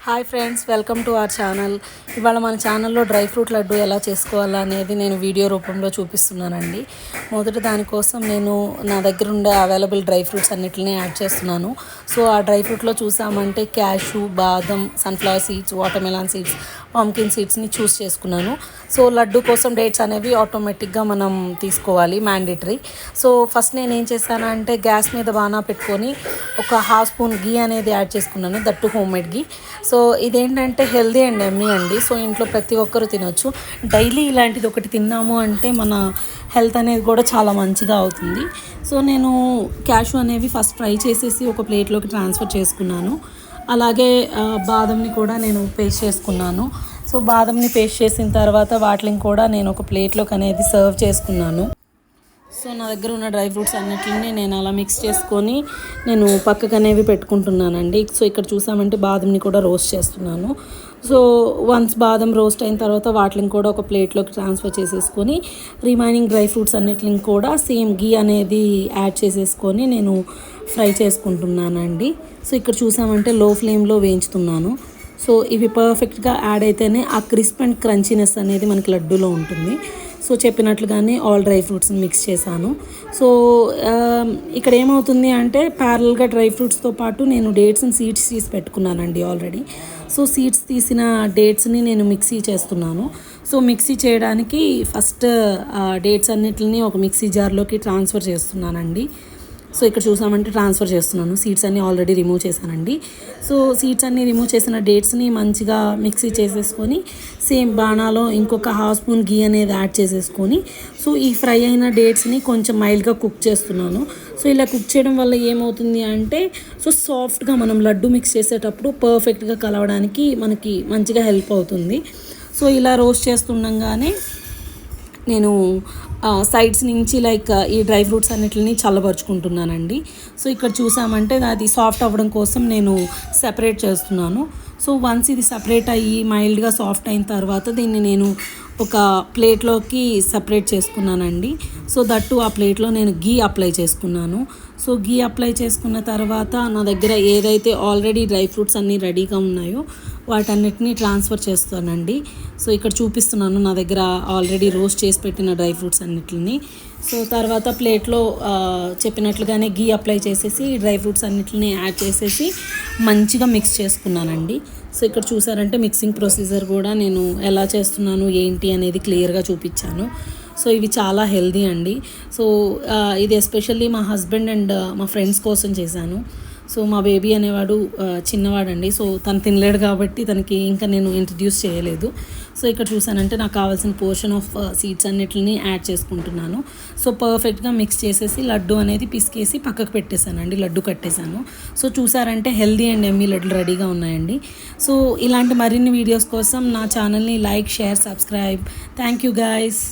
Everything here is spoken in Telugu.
Hi friends, welcome to our channel. ఇవాళ మన ఛానల్లో డ్రై ఫ్రూట్ లడ్డు ఎలా చేసుకోవాలనేది నేను వీడియో రూపంలో చూపిస్తున్నానండి. మొదట దానికోసం నేను నా దగ్గర ఉండే అవైలబుల్ డ్రై ఫ్రూట్స్ అన్నిటిని యాడ్ చేస్తున్నాను. సో ఆ డ్రై ఫ్రూట్లో చూసామంటే క్యాషు, బాదం, సన్ఫ్లవర్ సీడ్స్, వాటర్మెలాన్ సీడ్స్, పంకిన్ సీడ్స్ని చూస్ చేసుకున్నాను. సో లడ్డు కోసం డేట్స్ అనేవి ఆటోమేటిక్గా మనం తీసుకోవాలి, మ్యాండేటరీ. సో ఫస్ట్ నేను ఏం చేశానంటే గ్యాస్ మీద బాగా పెట్టుకొని ఒక హాఫ్ స్పూన్ గీ అనేది యాడ్ చేసుకున్నాను, that home made ghee. So ఇదేంటంటే హెల్దీ అండ్ ఎమ్మీ అండి. సో ఇంట్లో ప్రతి ఒక్కరు తినొచ్చు. డైలీ ఇలాంటిది ఒకటి తిన్నాము అంటే మన హెల్త్ అనేది కూడా చాలా మంచిగా అవుతుంది. సో నేను క్యాషు అనేవి ఫస్ట్ ఫ్రై చేసేసి ఒక ప్లేట్లోకి ట్రాన్స్ఫర్ చేసుకున్నాను. అలాగే బాదంని కూడా నేను పేస్ట్ చేసుకున్నాను. సో బాదంని పేస్ట్ చేసిన తర్వాత వాటిని కూడా నేను ఒక ప్లేట్లోకి అనేది సర్వ్ చేసుకున్నాను. సో నా దగ్గర ఉన్న డ్రై ఫ్రూట్స్ అన్నిటిని నేను అలా మిక్స్ చేసుకొని నేను పక్కకు అనేవి పెట్టుకుంటున్నానండి. సో ఇక్కడ చూసామంటే బాదంని కూడా రోస్ట్ చేస్తున్నాను. సో వన్స్ బాదం రోస్ట్ అయిన తర్వాత వాటిని కూడా ఒక ప్లేట్లోకి ట్రాన్స్ఫర్ చేసేసుకొని రిమైనింగ్ డ్రై ఫ్రూట్స్ అన్నిటిని కూడా సేమ్ గీ అనేది యాడ్ చేసేసుకొని నేను ఫ్రై చేసుకుంటున్నానండి. సో ఇక్కడ చూసామంటే లో ఫ్లేమ్లో వేయించుతున్నాను. సో ఇవి పర్ఫెక్ట్గా యాడ్ అయితేనే ఆ క్రిస్ప్ అండ్ క్రంచీనెస్ అనేది మనకి లడ్డూలో ఉంటుంది. సో చెప్పినట్లుగానే ఆల్ డ్రై ఫ్రూట్స్ని మిక్స్ చేశాను. సో ఇక్కడ ఏమవుతుంది అంటే ప్యారల్గా డ్రై ఫ్రూట్స్తో పాటు నేను డేట్స్ని సీడ్స్ తీసి పెట్టుకున్నానండి ఆల్రెడీ. సో సీడ్స్ తీసిన డేట్స్ని నేను మిక్సీ చేస్తున్నాను. సో మిక్సీ చేయడానికి ఫస్ట్ డేట్స్ అన్నిటిని ఒక మిక్సీ జార్లోకి ట్రాన్స్ఫర్ చేస్తున్నానండి. సో ఇక్కడ చూసామంటే ట్రాన్స్ఫర్ చేస్తున్నాను. సీడ్స్ అన్నీ ఆల్రెడీ రిమూవ్ చేశానండి. సో సీడ్స్ అన్నీ రిమూవ్ చేసిన డేట్స్ని మంచిగా మిక్సీ చేసేసుకొని సేమ్ బాణాలో ఇంకొక హాఫ్ స్పూన్ గీ అనేది యాడ్ చేసేసుకొని సో ఈ ఫ్రై అయిన డేట్స్ని కొంచెం మైల్డ్గా కుక్ చేస్తున్నాను. సో ఇలా కుక్ చేయడం వల్ల ఏమవుతుంది అంటే సో సాఫ్ట్గా మనం లడ్డు మిక్స్ చేసేటప్పుడు పర్ఫెక్ట్గా కలవడానికి మనకి మంచిగా హెల్ప్ అవుతుంది. సో ఇలా రోస్ట్ చేస్తుండగానే నేను సైడ్స్ నుంచి లైక్ ఈ డ్రై ఫ్రూట్స్ అన్నిటిని చల్లబరుచుకుంటున్నానండి. సో ఇక్కడ చూసామంటే అది సాఫ్ట్ అవ్వడం కోసం నేను సెపరేట్ చేస్తున్నాను. సో వన్స్ ఇది సపరేట్ అయ్యి మైల్డ్గా సాఫ్ట్ అయిన తర్వాత దీన్ని నేను ఒక ప్లేట్లోకి సపరేట్ చేసుకున్నానండి. సో దట్టు ఆ ప్లేట్లో నేను గీ అప్లై చేసుకున్నాను. సో గీ అప్లై చేసుకున్న తర్వాత నా దగ్గర ఏదైతే ఆల్రెడీ డ్రై ఫ్రూట్స్ అన్నీ రెడీగా ఉన్నాయో వాటన్నిటిని ట్రాన్స్ఫర్ చేస్తానండి. సో ఇక్కడ చూపిస్తున్నాను నా దగ్గర ఆల్రెడీ రోస్ట్ చేసి పెట్టిన డ్రై ఫ్రూట్స్ అన్నిటిని. సో తర్వాత ప్లేట్లో చెప్పినట్లుగానే గీ అప్లై చేసేసి డ్రై ఫ్రూట్స్ అన్నిటిని యాడ్ చేసేసి మంచిగా మిక్స్ చేసుకున్నానండి. సో ఇక్కడ చూసారంటే మిక్సింగ్ ప్రొసీజర్ కూడా నేను ఎలా చేస్తున్నాను ఏంటి అనేది క్లియర్గా చూపించాను. సో ఇవి చాలా హెల్దీ అండి. సో ఇది ఎస్పెషల్లీ మా హస్బెండ్ అండ్ మా ఫ్రెండ్స్ కోసం చేశాను. సో మా బేబీ అనేవాడు చిన్నవాడండి. సో తను తినలేడు కాబట్టి తనకి ఇంకా నేను ఇంట్రడ్యూస్ చేయలేదు. సో ఇక్కడ చూసానంటే నాకు కావాల్సిన పోర్షన్ ఆఫ్ సీడ్స్ అన్నిటిని యాడ్ చేసుకుంటున్నాను. సో పర్ఫెక్ట్గా మిక్స్ చేసేసి లడ్డు అనేది పిసికేసి పక్కకు పెట్టేశానండి, లడ్డు కట్టేశాను. సో చూసారంటే హెల్దీ అండ్ ఎమ్మీ లడ్డులు రెడీగా ఉన్నాయండి. సో ఇలాంటి మరిన్ని వీడియోస్ కోసం నా ఛానల్ని like, share, subscribe. Thank you guys.